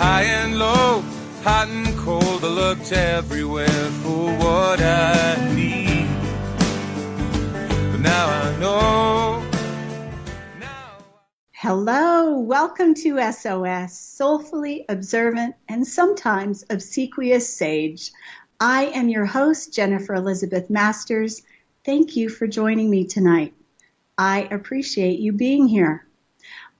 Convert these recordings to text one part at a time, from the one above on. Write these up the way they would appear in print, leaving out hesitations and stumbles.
high and low, hot and cold. I looked everywhere for what I need, but now I know. Hello, welcome to SOS, soulfully observant and sometimes obsequious sage. I am your host, Jennifer Elizabeth Masters. Thank you for joining me tonight. I appreciate you being here.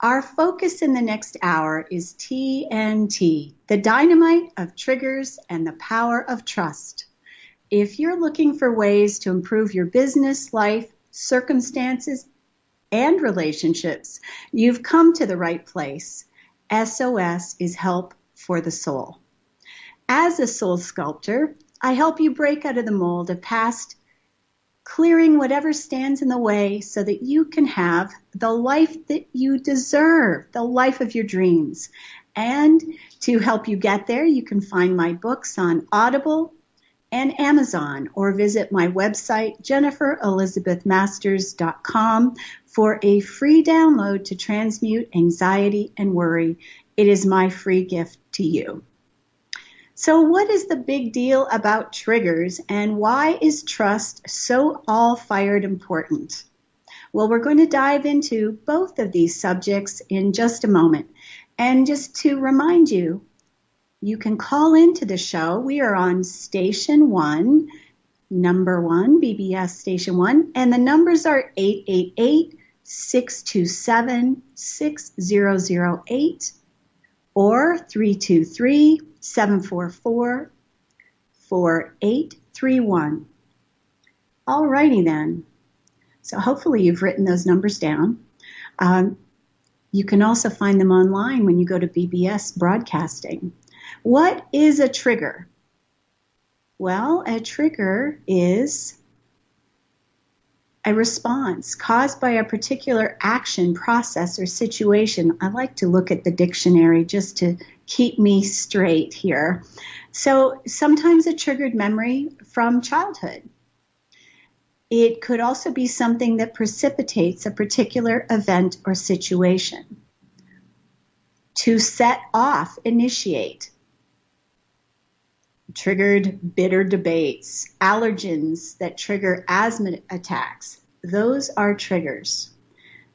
Our focus in the next hour is TNT, the dynamite of triggers and the power of trust. If you're looking for ways to improve your business, life, circumstances, and relationships, you've come to the right place. SOS is help for the soul. As a soul sculptor, I help you break out of the mold of past, clearing whatever stands in the way so that you can have the life that you deserve, the life of your dreams. And to help you get there, you can find my books on Audible and Amazon, or visit my website, jenniferelizabethmasters.com, for a free download to transmute anxiety and worry. It is my free gift to you. So what is the big deal about triggers, and why is trust so all-fired important? Well, we're going to dive into both of these subjects in just a moment. And just to remind you, you can call into the show. We are on Station 1, number 1, BBS Station 1, and the numbers are 888-627-6008 or 323-744-4831. All righty then. So hopefully you've written those numbers down. You can also find them online when you go to BBS Broadcasting. What is a trigger? Well, a trigger is a response caused by a particular action, process, or situation. I like to look at the dictionary just to keep me straight here. So sometimes a triggered memory from childhood. It could also be something that precipitates a particular event or situation. To set off, initiate. Triggered bitter debates, allergens that trigger asthma attacks. Those are triggers.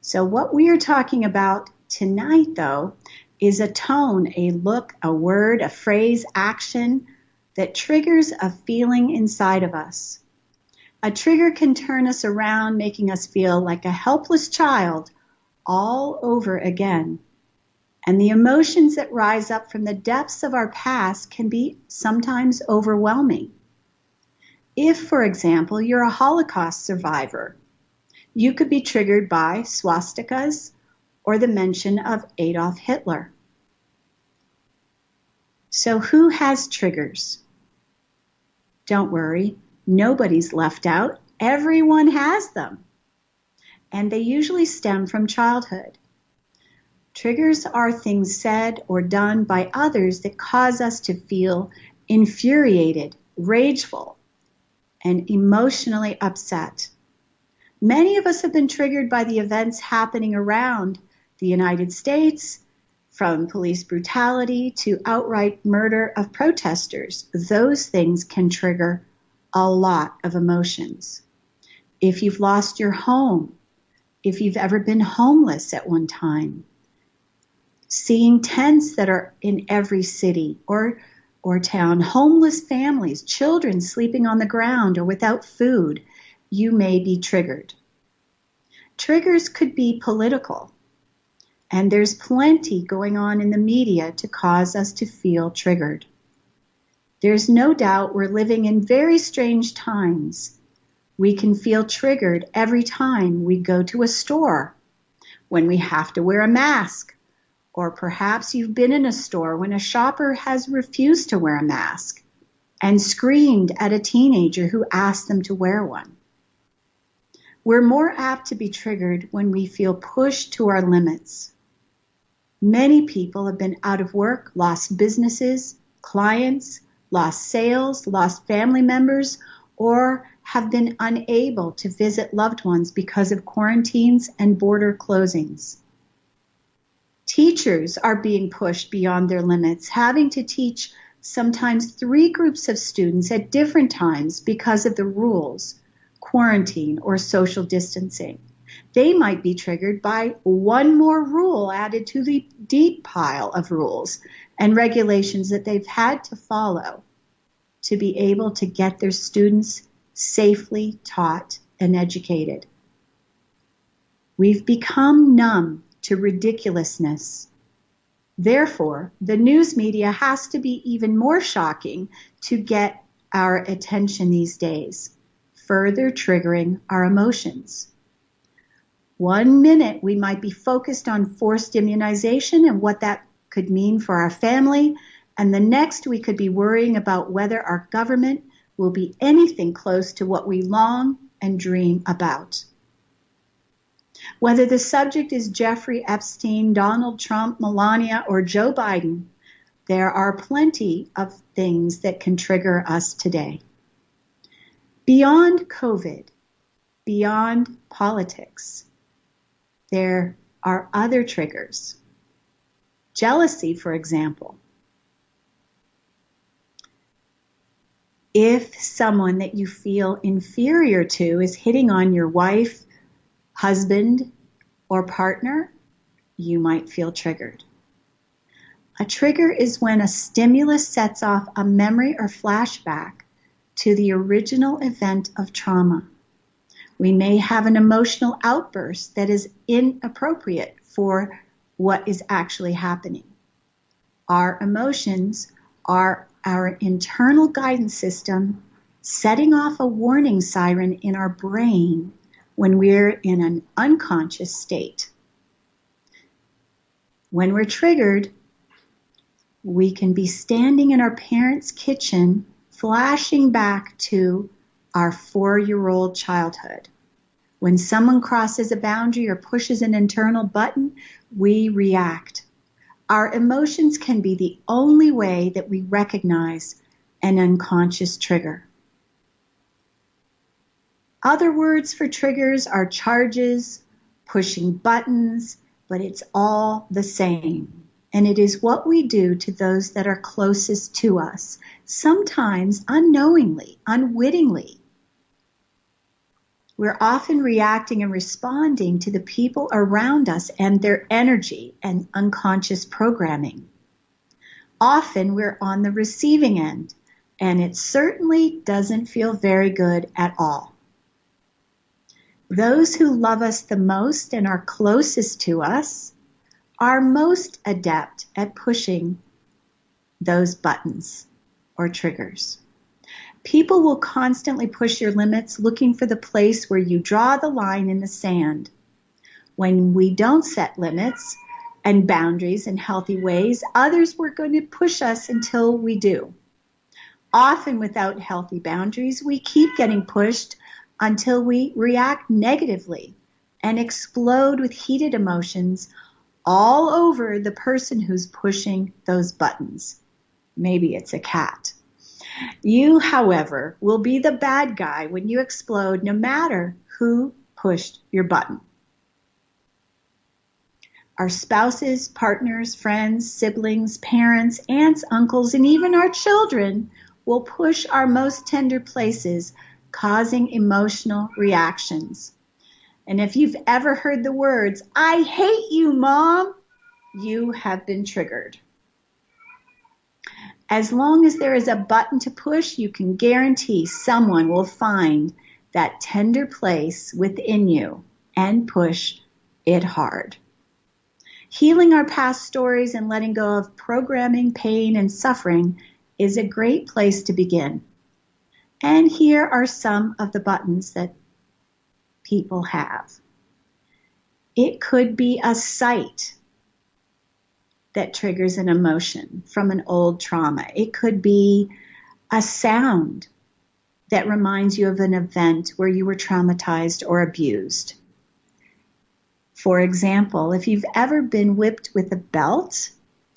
So what we are talking about tonight, though, is a tone, a look, a word, a phrase, action that triggers a feeling inside of us. A trigger can turn us around, making us feel like a helpless child all over again. And the emotions that rise up from the depths of our past can be sometimes overwhelming. If, for example, you're a Holocaust survivor, you could be triggered by swastikas or the mention of Adolf Hitler. So who has triggers? Don't worry, nobody's left out. Everyone has them. And they usually stem from childhood. Triggers are things said or done by others that cause us to feel infuriated, rageful, and emotionally upset. Many of us have been triggered by the events happening around the United States, from police brutality to outright murder of protesters. Those things can trigger a lot of emotions. If you've lost your home, if you've ever been homeless at one time, seeing tents that are in every city or town, homeless families, children sleeping on the ground or without food, you may be triggered. Triggers could be political, and there's plenty going on in the media to cause us to feel triggered. There's no doubt we're living in very strange times. We can feel triggered every time we go to a store, when we have to wear a mask. Or perhaps you've been in a store when a shopper has refused to wear a mask and screamed at a teenager who asked them to wear one. We're more apt to be triggered when we feel pushed to our limits. Many people have been out of work, lost businesses, clients, lost sales, lost family members, or have been unable to visit loved ones because of quarantines and border closings. Teachers are being pushed beyond their limits, having to teach sometimes 3 groups of students at different times because of the rules, quarantine, or social distancing. They might be triggered by one more rule added to the deep pile of rules and regulations that they've had to follow to be able to get their students safely taught and educated. We've become numb to ridiculousness. Therefore, the news media has to be even more shocking to get our attention these days, further triggering our emotions. 1 minute we might be focused on forced immunization and what that could mean for our family, and the next we could be worrying about whether our government will be anything close to what we long and dream about. Whether the subject is Jeffrey Epstein, Donald Trump, Melania, or Joe Biden, there are plenty of things that can trigger us today. Beyond COVID, beyond politics, there are other triggers. Jealousy, for example. If someone that you feel inferior to is hitting on your wife, husband, or partner, you might feel triggered. A trigger is when a stimulus sets off a memory or flashback to the original event of trauma. We may have an emotional outburst that is inappropriate for what is actually happening. Our emotions are our internal guidance system setting off a warning siren in our brain when we're in an unconscious state. When we're triggered, we can be standing in our parents' kitchen, flashing back to our 4-year-old childhood. When someone crosses a boundary or pushes an internal button, we react. Our emotions can be the only way that we recognize an unconscious trigger. Other words for triggers are charges, pushing buttons, but it's all the same. And it is what we do to those that are closest to us, sometimes unknowingly, unwittingly. We're often reacting and responding to the people around us and their energy and unconscious programming. Often we're on the receiving end, and it certainly doesn't feel very good at all. Those who love us the most and are closest to us are most adept at pushing those buttons or triggers. People will constantly push your limits, looking for the place where you draw the line in the sand. When we don't set limits and boundaries in healthy ways, others were going to push us until we do. Often without healthy boundaries, we keep getting pushed until we react negatively and explode with heated emotions all over the person who's pushing those buttons. Maybe it's a cat. You, however, will be the bad guy when you explode, no matter who pushed your button. Our spouses, partners, friends, siblings, parents, aunts, uncles, and even our children will push our most tender places, causing emotional reactions. And if you've ever heard the words, "I hate you, Mom," you have been triggered. As long as there is a button to push, you can guarantee someone will find that tender place within you and push it hard. Healing our past stories and letting go of programming, pain, and suffering is a great place to begin. And here are some of the buttons that people have. It could be a sight that triggers an emotion from an old trauma. It could be a sound that reminds you of an event where you were traumatized or abused. For example, if you've ever been whipped with a belt,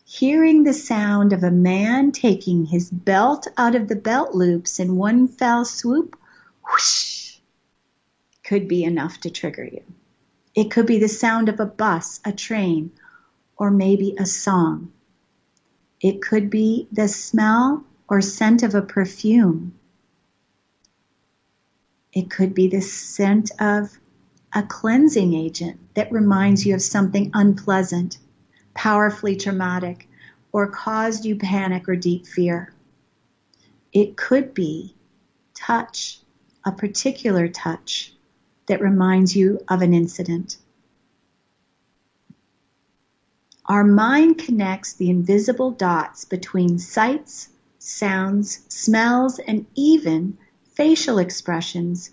hearing the sound of a man taking his belt out of the belt loops in one fell swoop, whoosh, could be enough to trigger you. It could be the sound of a bus, a train, or maybe a song. It could be the smell or scent of a perfume. It could be the scent of a cleansing agent that reminds you of something unpleasant, powerfully traumatic, or caused you panic or deep fear. It could be touch, a particular touch that reminds you of an incident. Our mind connects the invisible dots between sights, sounds, smells, and even facial expressions.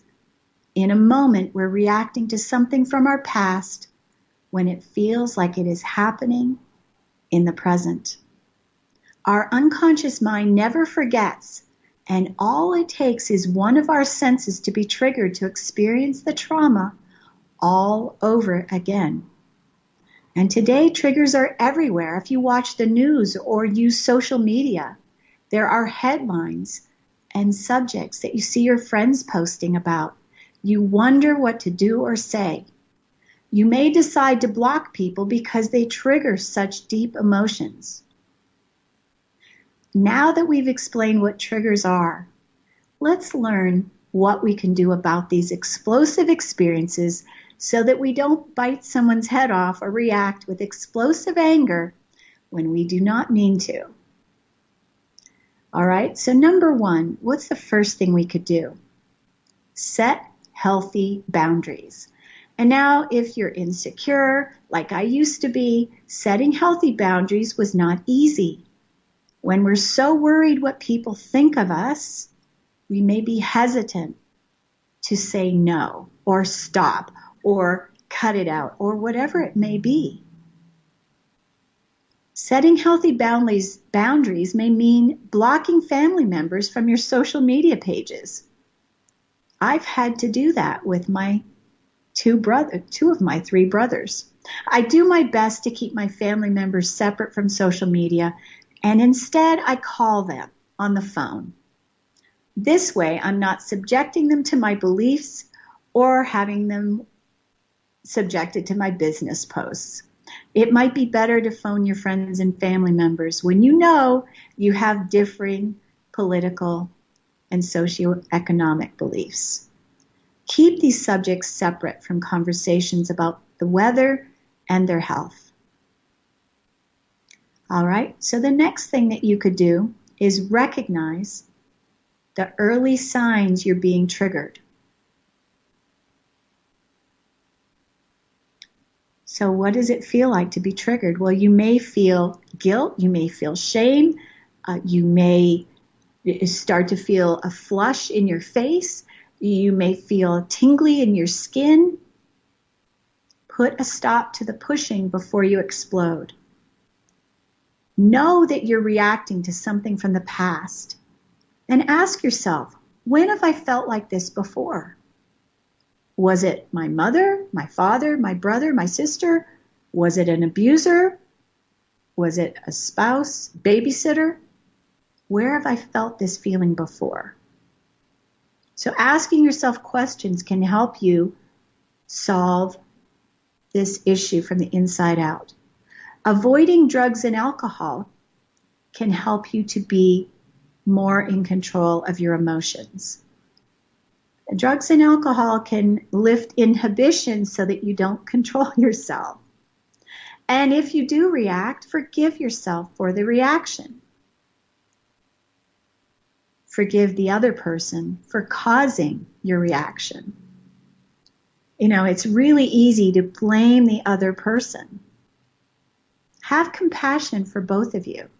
In a moment, we're reacting to something from our past when it feels like it is happening in the present. Our unconscious mind never forgets, and all it takes is one of our senses to be triggered to experience the trauma all over again. And today, triggers are everywhere. If you watch the news or use social media, there are headlines and subjects that you see your friends posting about. You wonder what to do or say. You may decide to block people because they trigger such deep emotions. Now that we've explained what triggers are, let's learn what we can do about these explosive experiences so that we don't bite someone's head off or react with explosive anger when we do not mean to. All right, so number one, what's the first thing we could do? Set healthy boundaries. And now if you're insecure, like I used to be, setting healthy boundaries was not easy. When we're so worried what people think of us, we may be hesitant to say no or stop or cut it out or whatever it may be. Setting healthy boundaries may mean blocking family members from your social media pages. I've had to do that with my two of my three brothers. I do my best to keep my family members separate from social media, and instead I call them on the phone. This way, I'm not subjecting them to my beliefs or having them subjected to my business posts. It might be better to phone your friends and family members when you know you have differing political and socioeconomic beliefs. Keep these subjects separate from conversations about the weather and their health. All right, so the next thing that you could do is recognize the early signs you're being triggered. So what does it feel like to be triggered? Well, you may feel guilt, you may feel shame, you may start to feel a flush in your face, you may feel tingly in your skin. Put a stop to the pushing before you explode. Know that you're reacting to something from the past and ask yourself, when have I felt like this before? Was it my mother, my father, my brother, my sister? Was it an abuser? Was it a spouse, babysitter? Where have I felt this feeling before? So asking yourself questions can help you solve this issue from the inside out. Avoiding drugs and alcohol can help you to be more in control of your emotions. Drugs and alcohol can lift inhibition so that you don't control yourself. And if you do react, forgive yourself for the reaction. Forgive the other person for causing your reaction. You know, it's really easy to blame the other person. Have compassion for both of you.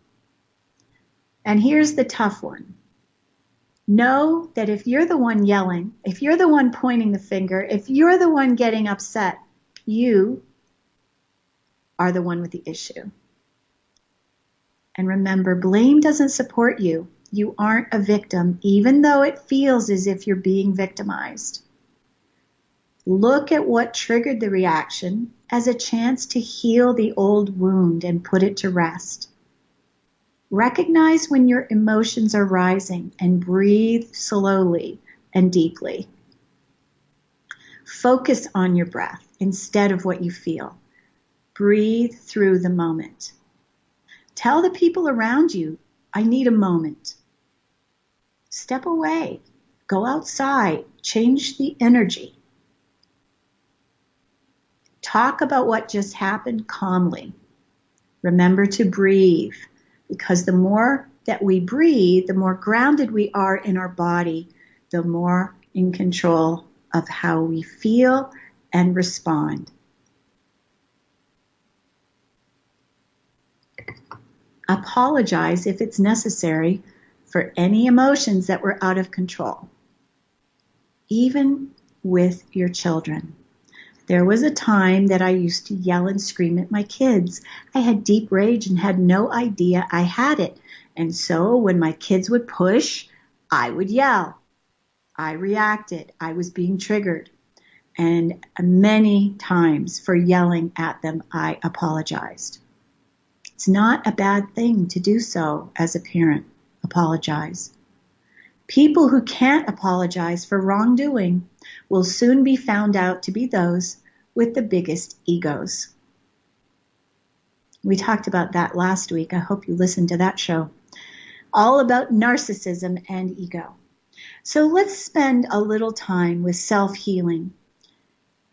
And here's the tough one. Know that if you're the one yelling, if you're the one pointing the finger, if you're the one getting upset, you are the one with the issue. And remember, blame doesn't support you. You aren't a victim, even though it feels as if you're being victimized. Look at what triggered the reaction as a chance to heal the old wound and put it to rest. Recognize when your emotions are rising and breathe slowly and deeply. Focus on your breath instead of what you feel. Breathe through the moment. Tell the people around you, I need a moment. Step away. Go outside. Change the energy. Talk about what just happened calmly. Remember to breathe, because the more that we breathe, the more grounded we are in our body, the more in control of how we feel and respond. Apologize if it's necessary for any emotions that were out of control, even with your children. There was a time that I used to yell and scream at my kids. I had deep rage and had no idea I had it. And so when my kids would push, I would yell. I reacted. I was being triggered. And many times for yelling at them, I apologized. It's not a bad thing to do so as a parent. Apologize. People who can't apologize for wrongdoing will soon be found out to be those with the biggest egos. We talked about that last week. I hope you listened to that show. All about narcissism and ego. So let's spend a little time with self-healing.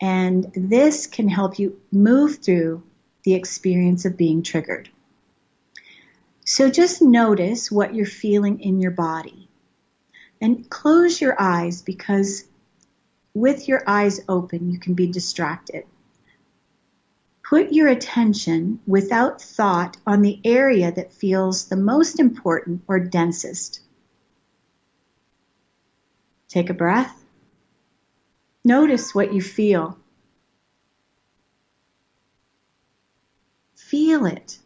And this can help you move through the experience of being triggered. So just notice what you're feeling in your body. And close your eyes, because with your eyes open, you can be distracted. Put your attention without thought on the area that feels the most important or densest. Take a breath. Notice what you feel. Feel it.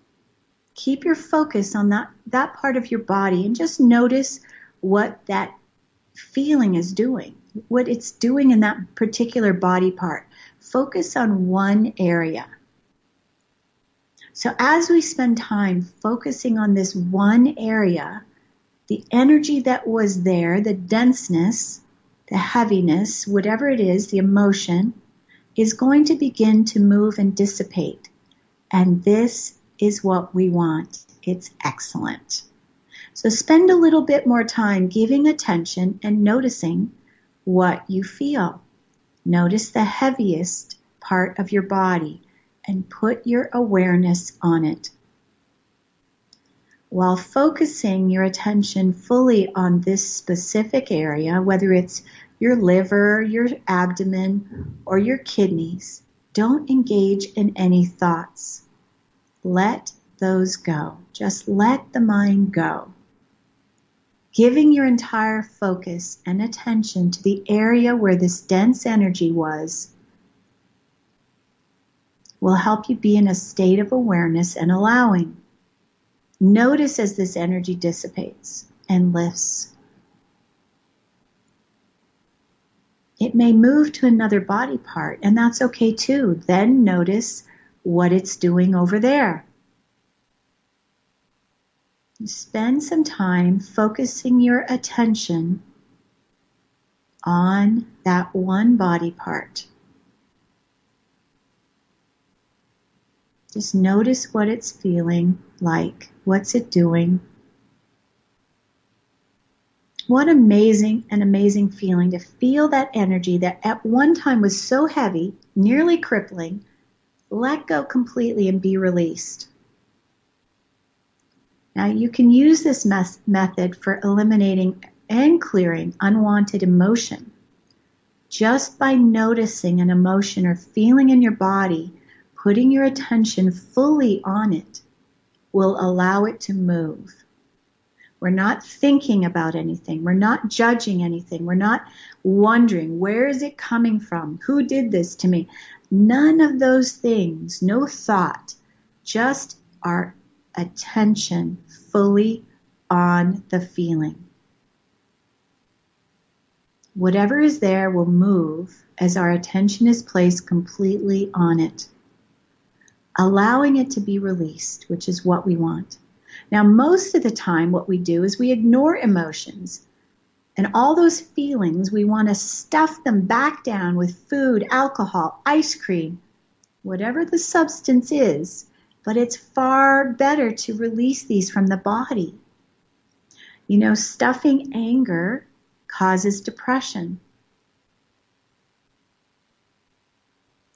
Keep your focus on that part of your body and just notice what that feeling is doing, what it's doing in that particular body part. Focus on one area. So as we spend time focusing on this one area, the energy that was there, the denseness, the heaviness, whatever it is, the emotion, is going to begin to move and dissipate. And this is what we want. It's excellent. So spend a little bit more time giving attention and noticing what you feel. Notice the heaviest part of your body and put your awareness on it. While focusing your attention fully on this specific area, whether it's your liver, your abdomen, or your kidneys, don't engage in any thoughts. Let those go. Just let the mind go. Giving your entire focus and attention to the area where this dense energy was will help you be in a state of awareness and allowing. Notice as this energy dissipates and lifts. It may move to another body part, and that's okay too. Then notice what it's doing over there. Spend some time focusing your attention on that one body part. Just notice what it's feeling like. What's it doing? What an amazing feeling to feel that energy that at one time was so heavy, nearly crippling, let go completely and be released. Now you can use this method for eliminating and clearing unwanted emotion. Just by noticing an emotion or feeling in your body, putting your attention fully on it will allow it to move. We're not thinking about anything. We're not judging anything. We're not wondering, where is it coming from? Who did this to me? None of those things, no thought, just our attention fully on the feeling. Whatever is there will move as our attention is placed completely on it, allowing it to be released, which is what we want. Now, most of the time what we do is we ignore emotions, and all those feelings, we want to stuff them back down with food, alcohol, ice cream, whatever the substance is, but it's far better to release these from the body. You know, stuffing anger causes depression.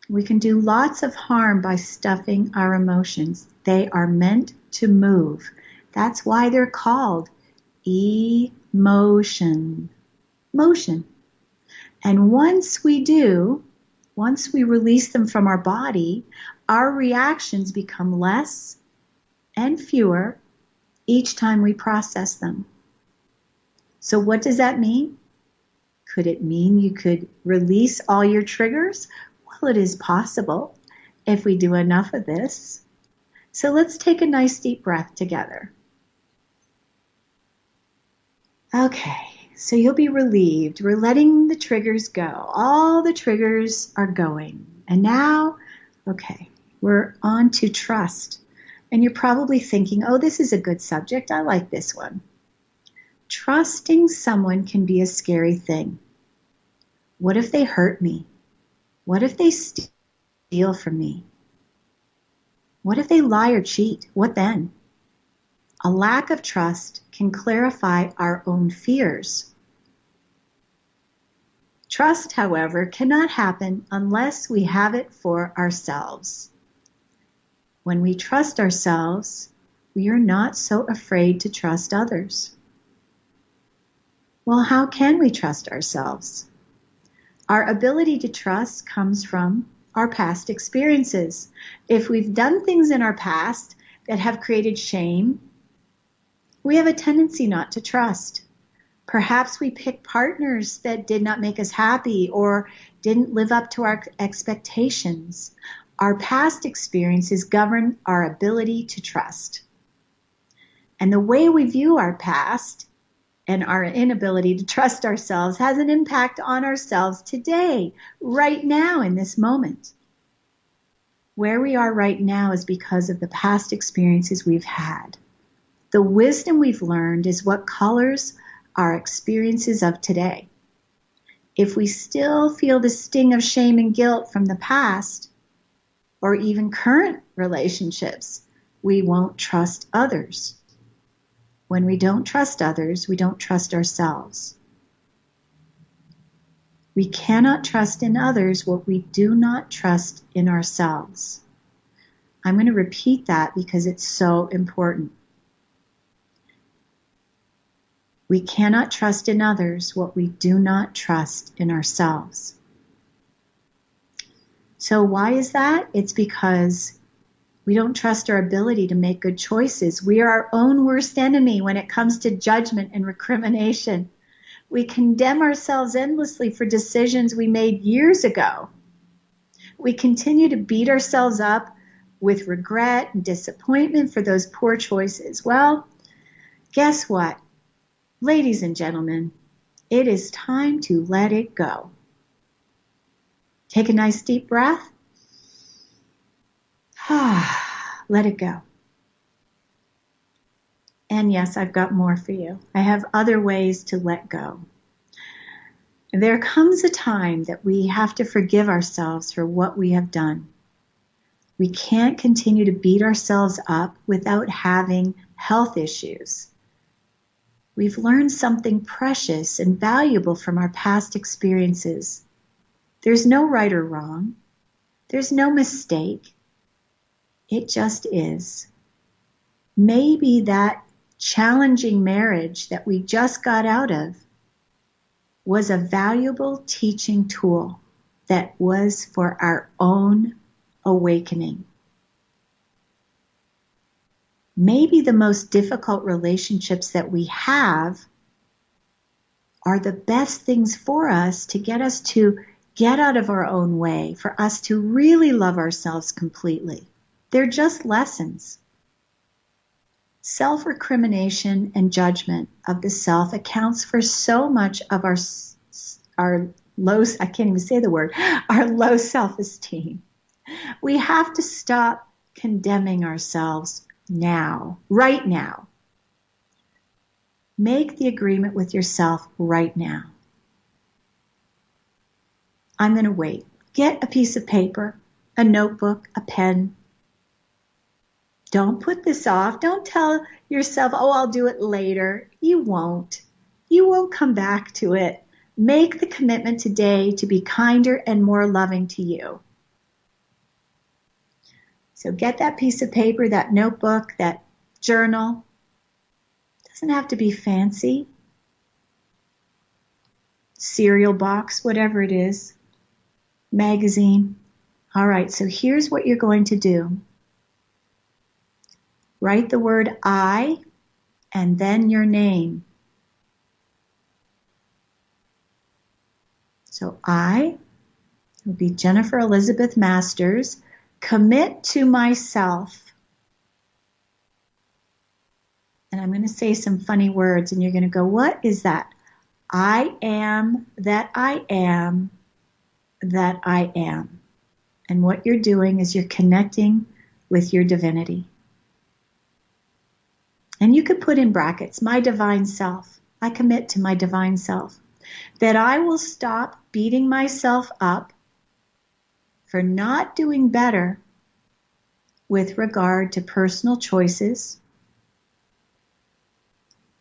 We can do lots of harm by stuffing our emotions. They are meant to move. That's why they're called emotion. Motion. And once we release them from our body, our reactions become less and fewer each time we process them. So what does that mean? Could it mean you could release all your triggers? Well, it is possible if we do enough of this. So let's take a nice deep breath together. Okay, so you'll be relieved. We're letting the triggers go. All the triggers are going. And now, okay, we're on to trust. And you're probably thinking, oh, this is a good subject. I like this one. Trusting someone can be a scary thing. What if they hurt me? What if they steal from me? What if they lie or cheat? What then? A lack of trust can clarify our own fears. Trust, however, cannot happen unless we have it for ourselves. When we trust ourselves, we are not so afraid to trust others. Well, how can we trust ourselves? Our ability to trust comes from our past experiences. If we've done things in our past that have created shame, we have a tendency not to trust. Perhaps we picked partners that did not make us happy or didn't live up to our expectations. Our past experiences govern our ability to trust. And the way we view our past and our inability to trust ourselves has an impact on ourselves today, right now, in this moment. Where we are right now is because of the past experiences we've had. The wisdom we've learned is what colors our experiences of today. If we still feel the sting of shame and guilt from the past, or even current relationships, we won't trust others. When we don't trust others, we don't trust ourselves. We cannot trust in others what we do not trust in ourselves. I'm going to repeat that because it's so important. We cannot trust in others what we do not trust in ourselves. So why is that? It's because we don't trust our ability to make good choices. We are our own worst enemy when it comes to judgment and recrimination. We condemn ourselves endlessly for decisions we made years ago. We continue to beat ourselves up with regret and disappointment for those poor choices. Well, guess what? Ladies and gentlemen, it is time to let it go. Take a nice deep breath. Let it go. And yes, I've got more for you. I have other ways to let go. There comes a time that we have to forgive ourselves for what we have done. We can't continue to beat ourselves up without having health issues. We've learned something precious and valuable from our past experiences. There's no right or wrong. There's no mistake. It just is. Maybe that challenging marriage that we just got out of was a valuable teaching tool that was for our own awakening. Maybe the most difficult relationships that we have are the best things for us to get us to get out of our own way, for us to really love ourselves completely. They're just lessons. Self-recrimination and judgment of the self accounts for so much of our low, I can't even say the word, our low self-esteem. We have to stop condemning ourselves now, right now. Make the agreement with yourself right now. I'm going to wait. Get a piece of paper a notebook, a pen. Don't put this off. Don't tell yourself, oh, I'll do it later. You won't. You won't come back to it. Make the commitment today to be kinder and more loving to you. So get that piece of paper, that notebook, that journal. It doesn't have to be fancy. Cereal box, whatever it is. Magazine. All right, so here's what you're going to do. Write the word I and then your name. So I will be Jennifer Elizabeth Masters. Commit to myself. And I'm going to say some funny words and you're going to go, what is that? I am that I am that I am. And what you're doing is you're connecting with your divinity. And you could put in brackets, my divine self. I commit to my divine self. That I will stop beating myself up for not doing better with regard to personal choices,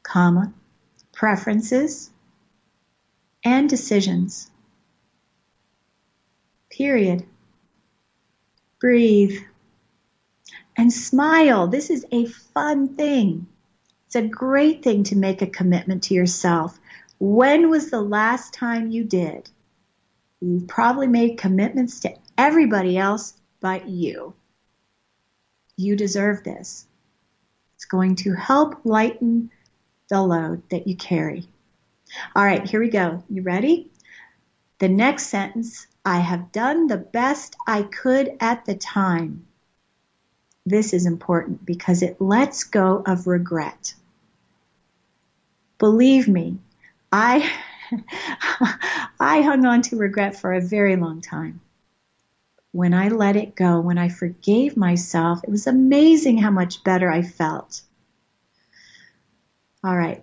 comma, preferences, and decisions. Period. Breathe. And smile. This is a fun thing. It's a great thing to make a commitment to yourself. When was the last time you did? You've probably made commitments to everybody else but you. You deserve this. It's going to help lighten the load that you carry. All right, here we go. You ready? The next sentence, I have done the best I could at the time. This is important because it lets go of regret. Believe me, I hung on to regret for a very long time. When I let it go, when I forgave myself, it was amazing how much better I felt. All right,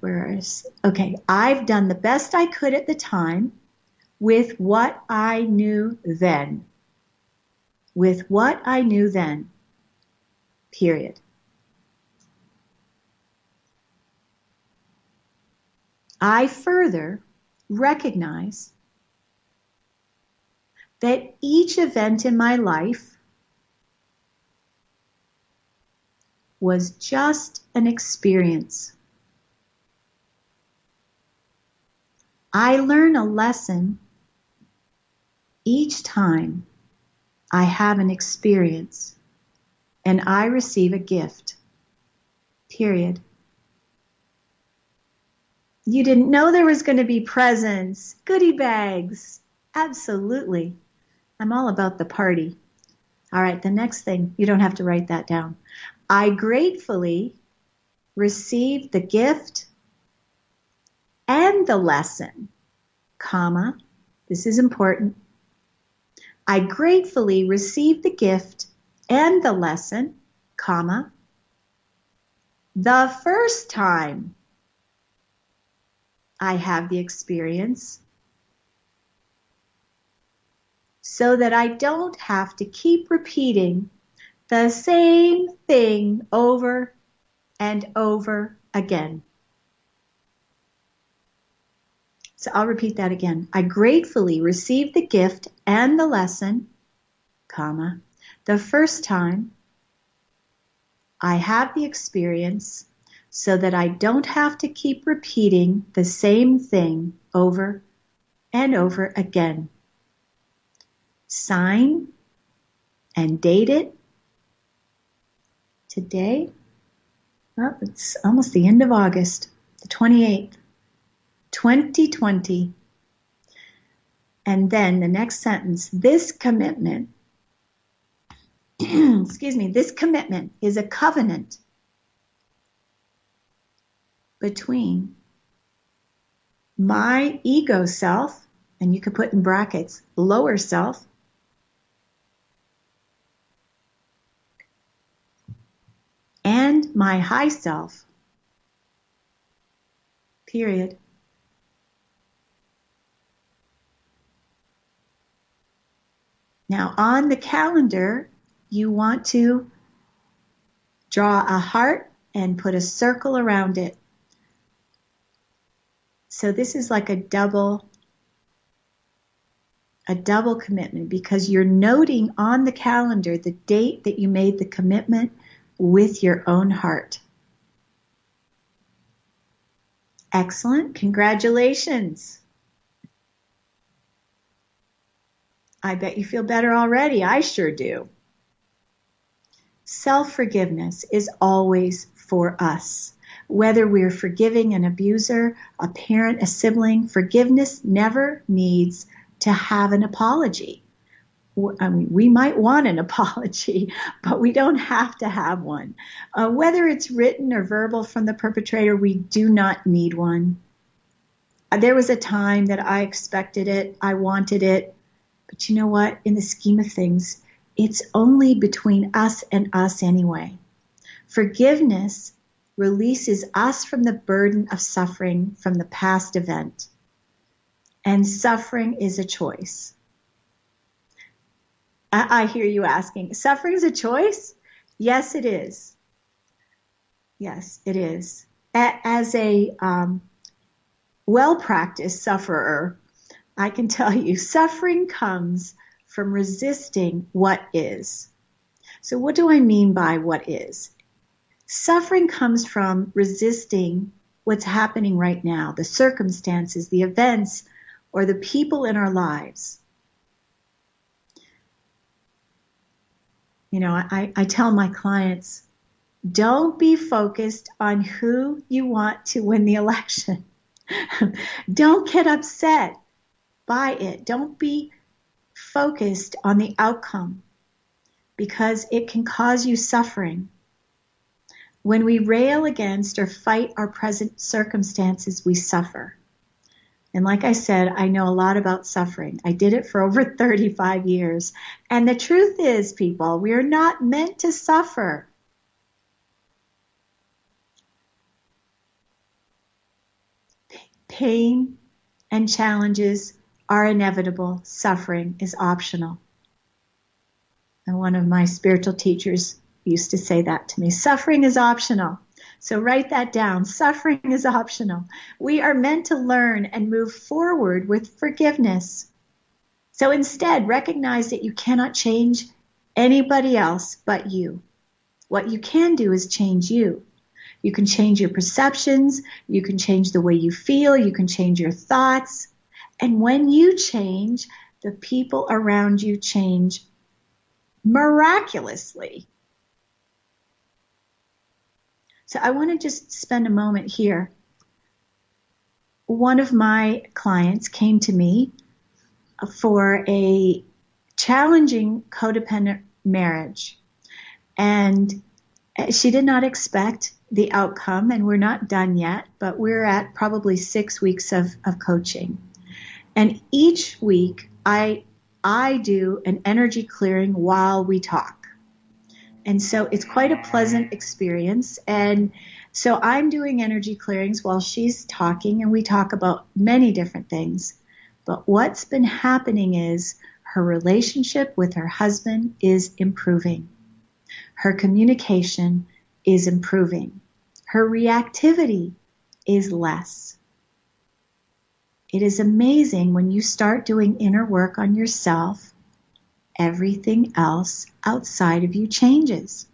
okay, I've done the best I could at the time with what I knew then. With what I knew then. Period. I further recognize that each event in my life was just an experience. I learn a lesson each time I have an experience and I receive a gift. Period. You didn't know there was going to be presents, goodie bags. Absolutely. I'm all about the party. All right, the next thing, you don't have to write that down. I gratefully received the gift and the lesson, comma, this is important. I gratefully received the gift and the lesson, comma, the first time I have the experience so that I don't have to keep repeating the same thing over and over again. So I'll repeat that again. I gratefully received the gift and the lesson, comma, the first time I have the experience so that I don't have to keep repeating the same thing over and over again. Sign and date it today. Well, it's almost the end of August, the 28th, 2020. And then the next sentence, this commitment, this commitment is a covenant between my ego self, and you could put in brackets, lower self, and my high self, period. Now on the calendar, you want to draw a heart and put a circle around it. So this is like a double commitment, because you're noting on the calendar the date that you made the commitment with your own heart. Excellent. Congratulations. I bet you feel better already. I sure do. Self-forgiveness is always for us. Whether we're forgiving an abuser, a parent, a sibling, forgiveness never needs to have an apology. I mean, we might want an apology, but we don't have to have one. Whether it's written or verbal from the perpetrator, we do not need one. There was a time that I expected it, I wanted it, but you know what? In the scheme of things, it's only between us and us anyway. Forgiveness releases us from the burden of suffering from the past event. And suffering is a choice. I hear you asking, suffering is a choice? Yes, it is. Yes, it is. As a well-practiced sufferer, I can tell you, suffering comes from resisting what is. So what do I mean by what is? Suffering comes from resisting what's happening right now, the circumstances, the events, or the people in our lives. You know, I tell my clients, don't be focused on who you want to win the election. Don't get upset by it. Don't be focused on the outcome, because it can cause you suffering. When we rail against or fight our present circumstances, we suffer. And like I said, I know a lot about suffering. I did it for over 35 years. And the truth is, people, we are not meant to suffer. Pain and challenges are inevitable. Suffering is optional. And one of my spiritual teachers used to say that to me. Suffering is optional. So write that down. Suffering is optional. We are meant to learn and move forward with forgiveness. So instead, recognize that you cannot change anybody else but you. What you can do is change you. You can change your perceptions. You can change the way you feel. You can change your thoughts. And when you change, the people around you change miraculously. So I want to just spend a moment here. One of my clients came to me for a challenging codependent marriage, and she did not expect the outcome, and we're not done yet, but we're at probably 6 weeks of coaching. And each week I do an energy clearing while we talk. And so it's quite a pleasant experience. And so I'm doing energy clearings while she's talking, and we talk about many different things. But what's been happening is her relationship with her husband is improving. Her communication is improving. Her reactivity is less. It is amazing when you start doing inner work on yourself, everything else outside of you changes.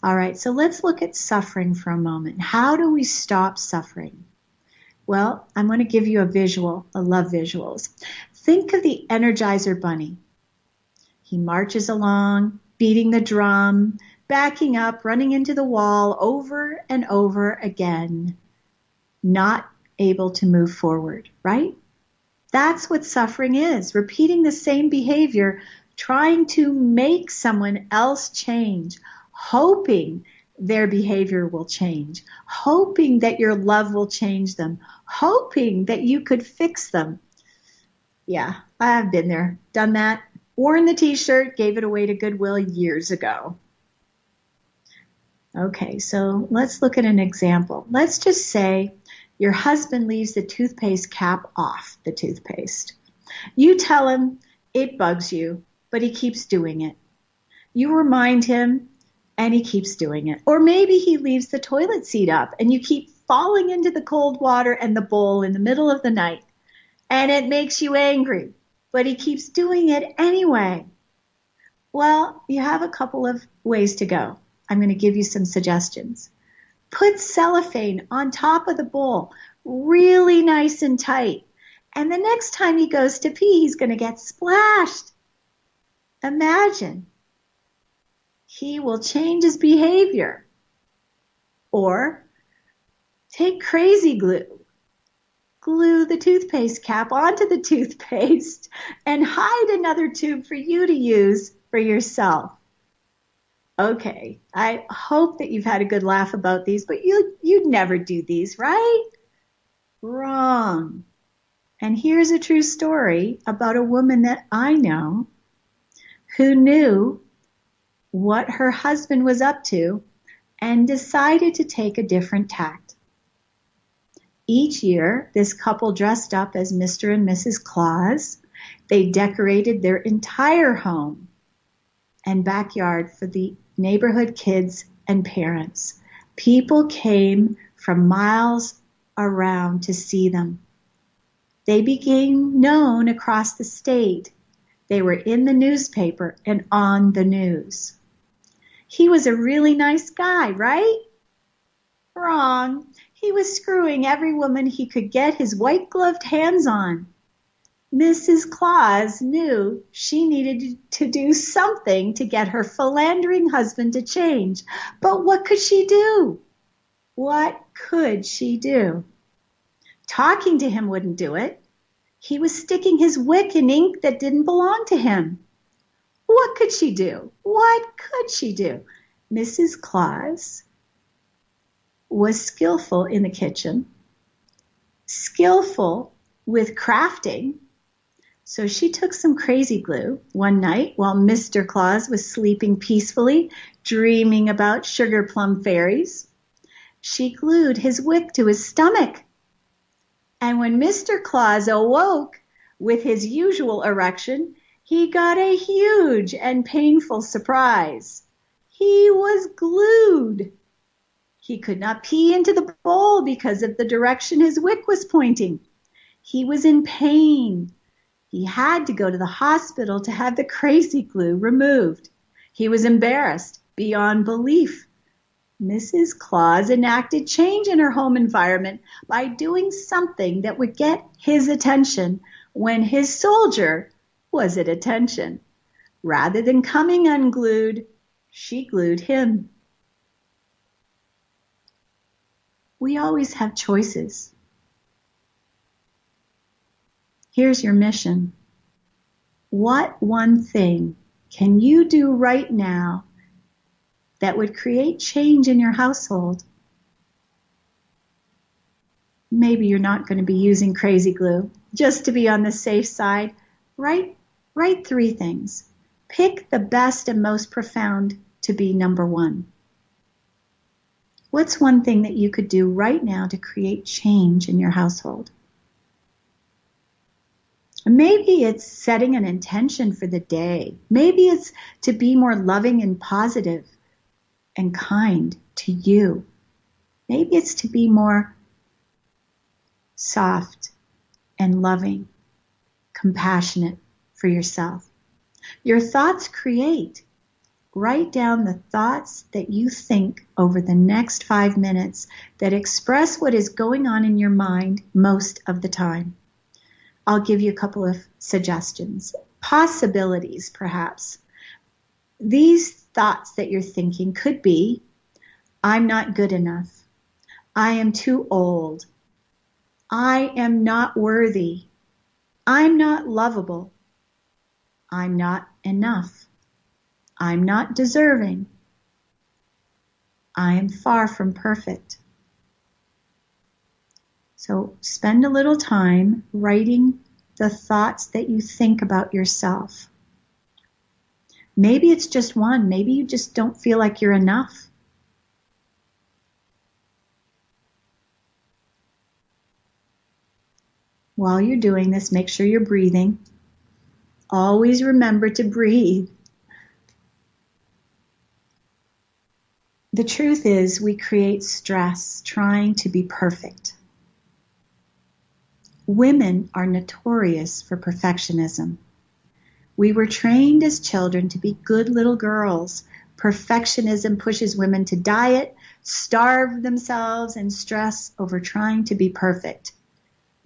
All right, so let's look at suffering for a moment. How do we stop suffering? Well, I'm going to give you a visual. I love visuals. Think of the Energizer Bunny. He marches along, beating the drum, backing up, running into the wall over and over again, not able to move forward, right? That's what suffering is, repeating the same behavior, trying to make someone else change, hoping their behavior will change, hoping that your love will change them, hoping that you could fix them. Yeah, I've been there, done that, worn the t-shirt, gave it away to Goodwill years ago. Okay, so let's look at an example. Let's just say your husband leaves the toothpaste cap off the toothpaste. You tell him It bugs you, but he keeps doing it. You remind him, and he keeps doing it. Or maybe he leaves the toilet seat up, and you keep falling into the cold water and the bowl in the middle of the night, and it makes you angry, but he keeps doing it anyway. Well, you have a couple of ways to go. I'm going to give you some suggestions. Put cellophane on top of the bowl, really nice and tight. And the next time he goes to pee, he's going to get splashed. Imagine. He will change his behavior. Or take crazy glue. Glue the toothpaste cap onto the toothpaste and hide another tube for you to use for yourself. Okay, I hope that you've had a good laugh about these, but you'd never do these, right? Wrong. And here's a true story about a woman that I know who knew what her husband was up to and decided to take a different tact. Each year, this couple dressed up as Mr. and Mrs. Claus. They decorated their entire home and backyard for the neighborhood kids and parents. People came from miles around to see them. They became known across the state. They were in the newspaper and on the news. He was a really nice guy, right? Wrong. He was screwing every woman he could get his white-gloved hands on. Mrs. Claus knew she needed to do something to get her philandering husband to change. But what could she do? What could she do? Talking to him wouldn't do it. He was sticking his wick in ink that didn't belong to him. What could she do? What could she do? Mrs. Claus was skillful in the kitchen, skillful with crafting. So she took some crazy glue one night while Mr. Claus was sleeping peacefully, dreaming about sugar plum fairies. She glued his wick to his stomach. And when Mr. Claus awoke with his usual erection, he got a huge and painful surprise. He was glued. He could not pee into the bowl because of the direction his wick was pointing. He was in pain. He had to go to the hospital to have the crazy glue removed. He was embarrassed beyond belief. Mrs. Claus enacted change in her home environment by doing something that would get his attention when his soldier was at attention. Rather than coming unglued, she glued him. We always have choices. Here's your mission. What one thing can you do right now that would create change in your household? Maybe you're not going to be using crazy glue. Just to be on the safe side, write 3 things. Pick the best and most profound to be number 1. What's one thing that you could do right now to create change in your household? Maybe it's setting an intention for the day. Maybe it's to be more loving and positive and kind to you. Maybe it's to be more soft and loving, compassionate for yourself. Your thoughts create. Write down the thoughts that you think over the next 5 minutes that express what is going on in your mind most of the time. I'll give you a couple of suggestions. Possibilities, perhaps. These thoughts that you're thinking could be, I'm not good enough. I am too old. I am not worthy. I'm not lovable. I'm not enough. I'm not deserving. I am far from perfect. So spend a little time writing the thoughts that you think about yourself. Maybe it's just one. Maybe you just don't feel like you're enough. While you're doing this, make sure you're breathing. Always remember to breathe. The truth is, we create stress trying to be perfect. Women are notorious for perfectionism. We were trained as children to be good little girls. Perfectionism pushes women to diet, starve themselves, and stress over trying to be perfect.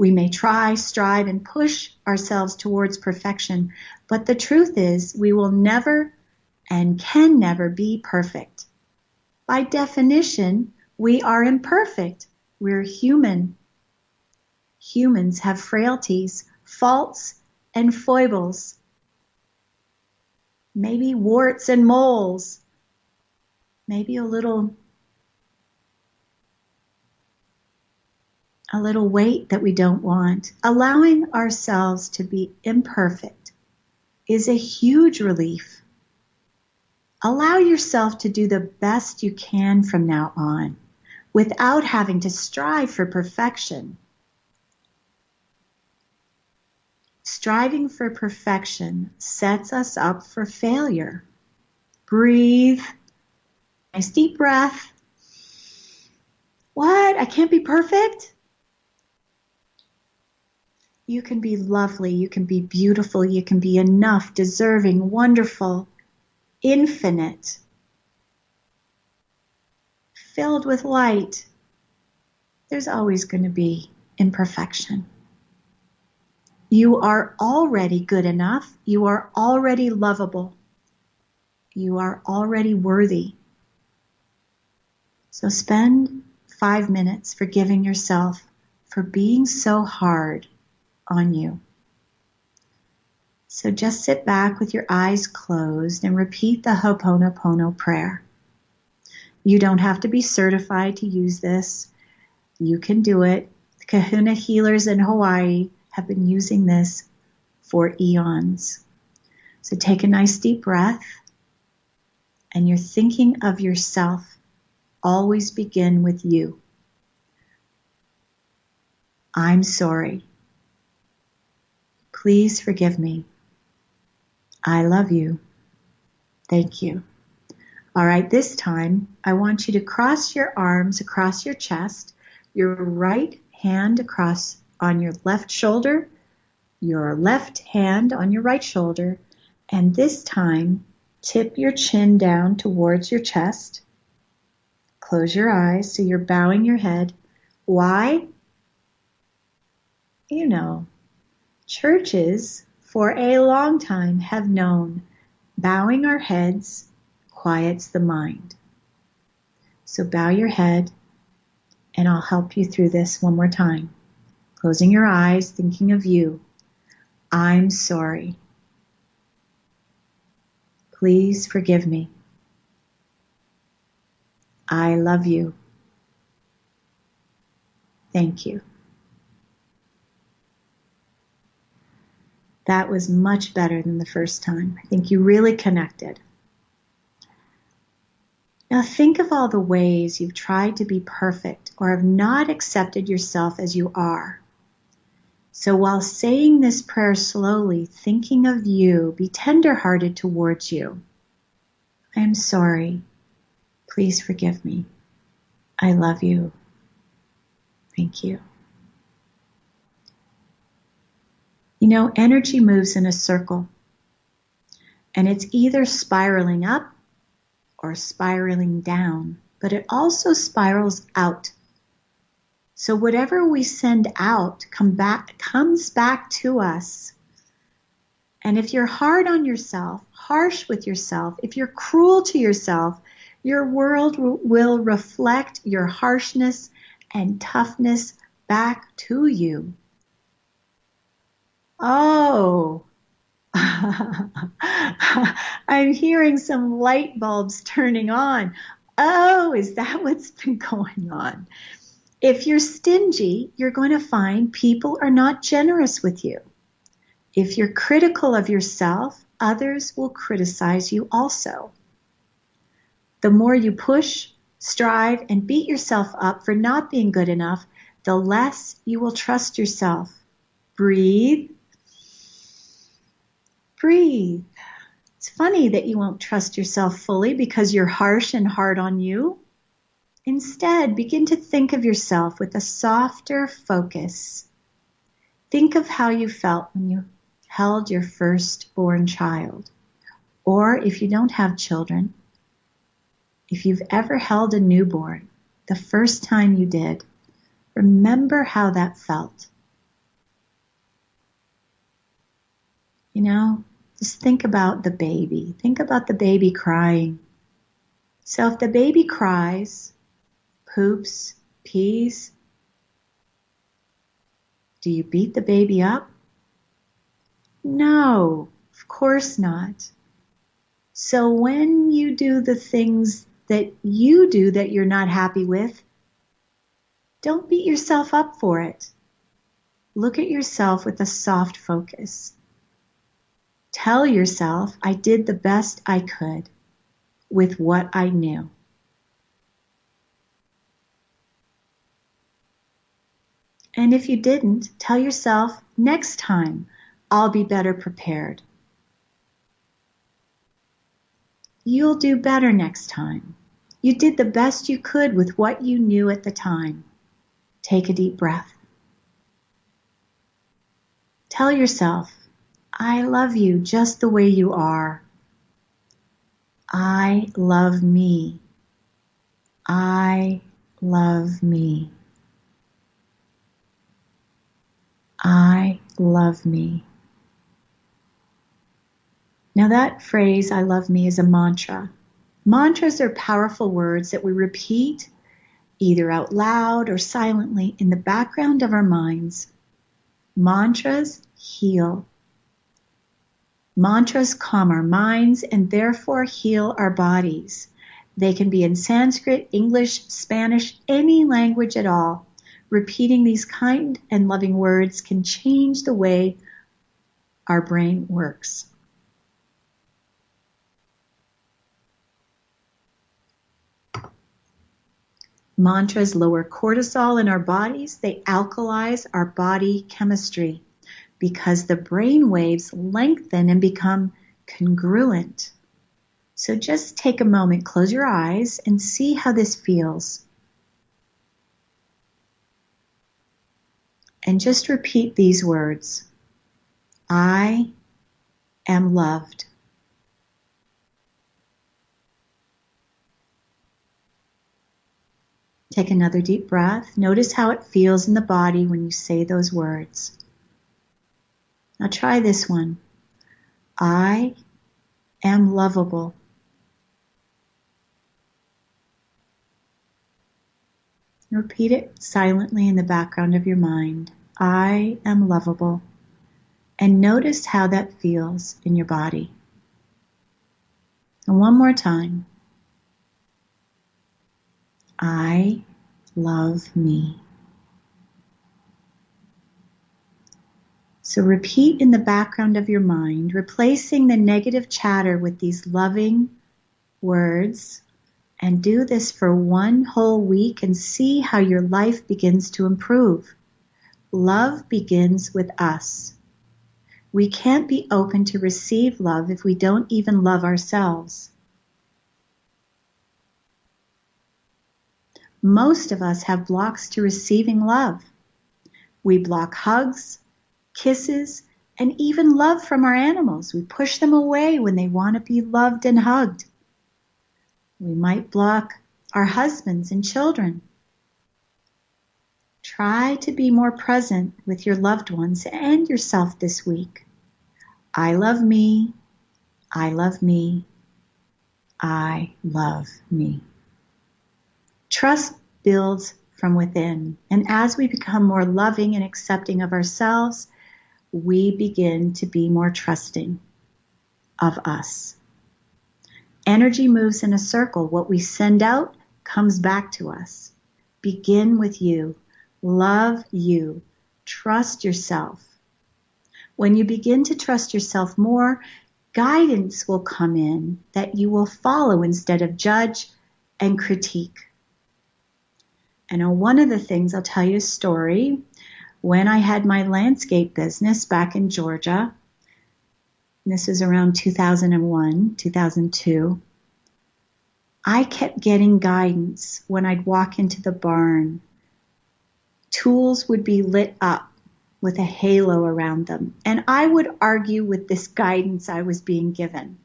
We may try, strive, and push ourselves towards perfection, but the truth is we will never and can never be perfect. By definition, we are imperfect. We're human. Humans have frailties, faults, and foibles. Maybe warts and moles. Maybe a little weight that we don't want. Allowing ourselves to be imperfect is a huge relief. Allow yourself to do the best you can from now on without having to strive for perfection. Striving for perfection sets us up for failure. Breathe. Nice deep breath. What? I can't be perfect? You can be lovely. You can be beautiful. You can be enough, deserving, wonderful, infinite, filled with light. There's always going to be imperfection. You are already good enough. You are already lovable. You are already worthy. So spend 5 minutes forgiving yourself for being so hard on you. So just sit back with your eyes closed and repeat the Ho'oponopono prayer. You don't have to be certified to use this. You can do it. The Kahuna healers in Hawaii have been using this for eons. So take a nice deep breath, and you're thinking of yourself. Always begin with you. I'm sorry. Please forgive me. I love you. Thank you. All right, this time I want you to cross your arms across your chest, your right hand across on your left shoulder, your left hand on your right shoulder, and this time tip your chin down towards your chest. Close your eyes so you're bowing your head. Why? You know, churches for a long time have known bowing our heads quiets the mind. So bow your head, and I'll help you through this one more time. Closing your eyes, thinking of you. I'm sorry. Please forgive me. I love you. Thank you. That was much better than the first time. I think you really connected. Now think of all the ways you've tried to be perfect or have not accepted yourself as you are. So while saying this prayer slowly, thinking of you, be tender-hearted towards you. I am sorry. Please forgive me. I love you. Thank you. You know, energy moves in a circle, and it's either spiraling up or spiraling down, but it also spirals out. So whatever we send out comes back to us. And if you're hard on yourself, harsh with yourself, if you're cruel to yourself, your world will reflect your harshness and toughness back to you. Oh, I'm hearing some light bulbs turning on. Oh, is that what's been going on? If you're stingy, you're going to find people are not generous with you. If you're critical of yourself, others will criticize you also. The more you push, strive, and beat yourself up for not being good enough, the less you will trust yourself. Breathe. Breathe. It's funny that you won't trust yourself fully because you're harsh and hard on you. Instead, begin to think of yourself with a softer focus. Think of how you felt when you held your firstborn child. Or if you don't have children, if you've ever held a newborn, the first time you did, remember how that felt. You know, just think about the baby. Think about the baby crying. So if the baby cries, poops, pees, do you beat the baby up? No, of course not. So when you do the things that you do that you're not happy with, don't beat yourself up for it. Look at yourself with a soft focus. Tell yourself, I did the best I could with what I knew. And if you didn't, tell yourself, next time I'll be better prepared. You'll do better next time. You did the best you could with what you knew at the time. Take a deep breath. Tell yourself, I love you just the way you are. I love me. I love me. I love me. Now that phrase, I love me, is a mantra. Mantras are powerful words that we repeat either out loud or silently in the background of our minds. Mantras heal. Mantras calm our minds and therefore heal our bodies. They can be in Sanskrit, English, Spanish, any language at all. Repeating these kind and loving words can change the way our brain works. Mantras lower cortisol in our bodies. They alkalize our body chemistry because the brain waves lengthen and become congruent. So just take a moment, close your eyes, and see how this feels. And just repeat these words. I am loved. Take another deep breath. Notice how it feels in the body when you say those words. Now try this one. I am lovable. Repeat it silently in the background of your mind. I am lovable. And notice how that feels in your body. And one more time. I love me. So repeat in the background of your mind, replacing the negative chatter with these loving words, and do this for one whole week and see how your life begins to improve. Love begins with us. We can't be open to receive love if we don't even love ourselves. Most of us have blocks to receiving love. We block hugs, kisses, and even love from our animals. We push them away when they want to be loved and hugged. We might block our husbands and children. Try to be more present with your loved ones and yourself this week. I love me. I love me. I love me. Trust builds from within, and as we become more loving and accepting of ourselves, we begin to be more trusting of us. Energy moves in a circle. What we send out comes back to us. Begin with you. Love you. Trust yourself. When you begin to trust yourself more, guidance will come in that you will follow instead of judge and critique. And one of the things, I'll tell you a story. When I had my landscape business back in Georgia, this is around 2001, 2002, I kept getting guidance when I'd walk into the barn. Tools would be lit up with a halo around them, and I would argue with this guidance I was being given.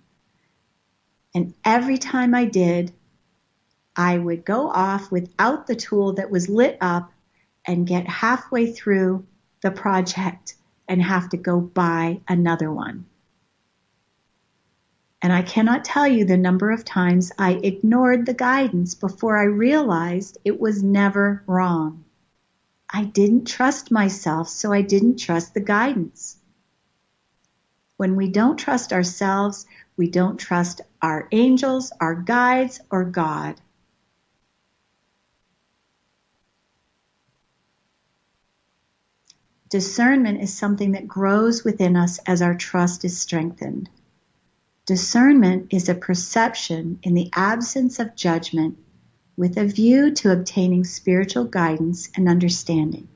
And every time I did, I would go off without the tool that was lit up and get halfway through the project and have to go buy another one. And I cannot tell you the number of times I ignored the guidance before I realized it was never wrong. I didn't trust myself, so I didn't trust the guidance. When we don't trust ourselves, we don't trust our angels, our guides, or God. Discernment is something that grows within us as our trust is strengthened. Discernment is a perception in the absence of judgment with a view to obtaining spiritual guidance and understanding.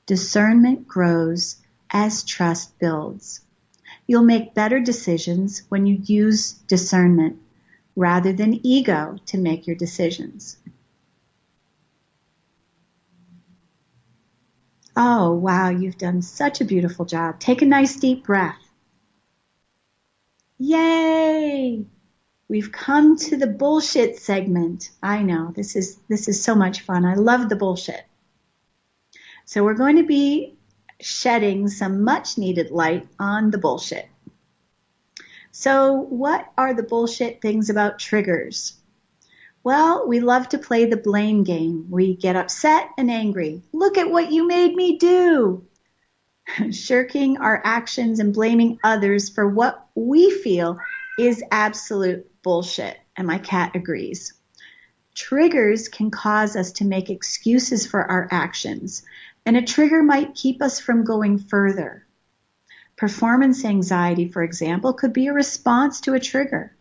Discernment grows as trust builds. You'll make better decisions when you use discernment rather than ego to make your decisions. Oh, wow, you've done such a beautiful job. Take a nice deep breath. Yay! We've come to the bullshit segment. I know, this is so much fun. I love the bullshit. So we're going to be shedding some much needed light on the bullshit. So what are the bullshit things about triggers? Well, we love to play the blame game. We get upset and angry. Look at what you made me do. Shirking our actions and blaming others for what we feel is absolute bullshit, and my cat agrees. Triggers can cause us to make excuses for our actions, and a trigger might keep us from going further. Performance anxiety, for example, could be a response to a trigger.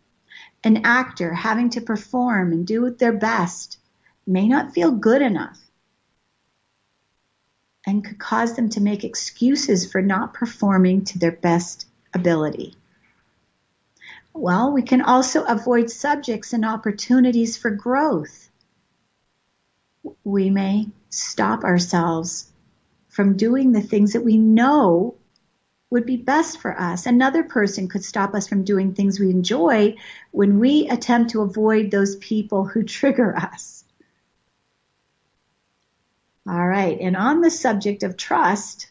An actor having to perform and do their best may not feel good enough and could cause them to make excuses for not performing to their best ability. Well, we can also avoid subjects and opportunities for growth. We may stop ourselves from doing the things that we know would be best for us. Another person could stop us from doing things we enjoy when we attempt to avoid those people who trigger us. All right, and on the subject of trust,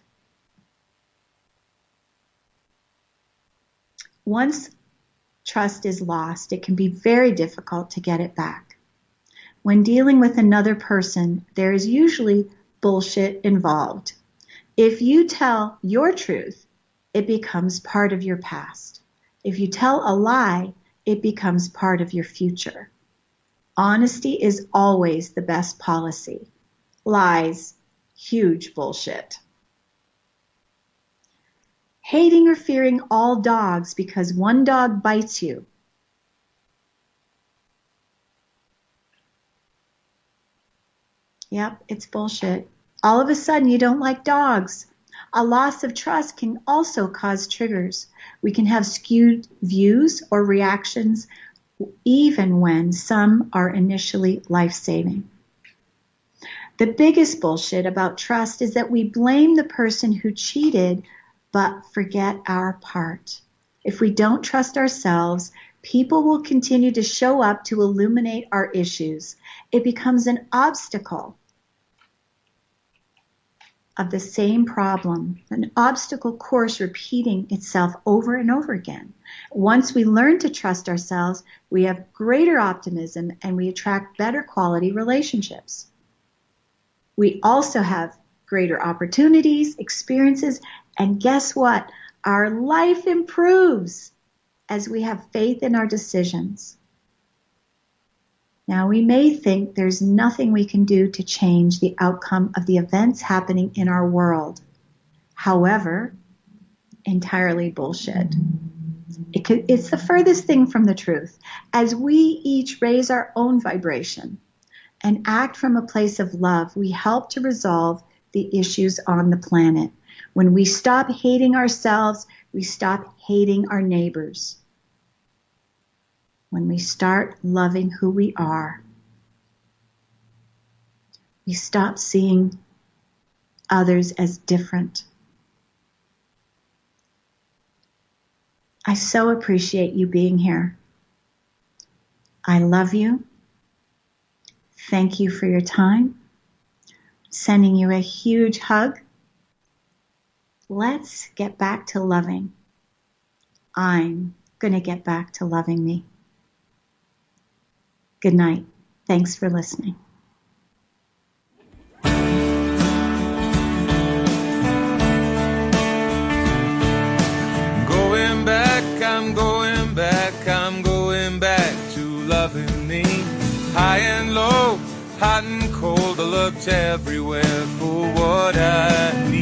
once trust is lost, it can be very difficult to get it back. When dealing with another person, there is usually bullshit involved. If you tell your truth, it becomes part of your past. If you tell a lie, it becomes part of your future. Honesty is always the best policy. Lies, huge bullshit. Hating or fearing all dogs because one dog bites you. Yep, it's bullshit. All of a sudden you don't like dogs. A loss of trust can also cause triggers. We can have skewed views or reactions even when some are initially life-saving. The biggest bullshit about trust is that we blame the person who cheated but forget our part. If we don't trust ourselves, people will continue to show up to illuminate our issues. It becomes an obstacle of the same problem, an obstacle course repeating itself over and over again. Once we learn to trust ourselves, we have greater optimism and we attract better quality relationships. We also have greater opportunities, experiences, and guess what? Our life improves as we have faith in our decisions. Now, we may think there's nothing we can do to change the outcome of the events happening in our world. However, entirely bullshit. It's the furthest thing from the truth. As we each raise our own vibration and act from a place of love, we help to resolve the issues on the planet. When we stop hating ourselves, we stop hating our neighbors. When we start loving who we are, we stop seeing others as different. I so appreciate you being here. I love you. Thank you for your time. Sending you a huge hug. Let's get back to loving. I'm going to get back to loving me. Good night. Thanks for listening. I'm going back to loving me. High and low, hot and cold, I looked everywhere for what I need.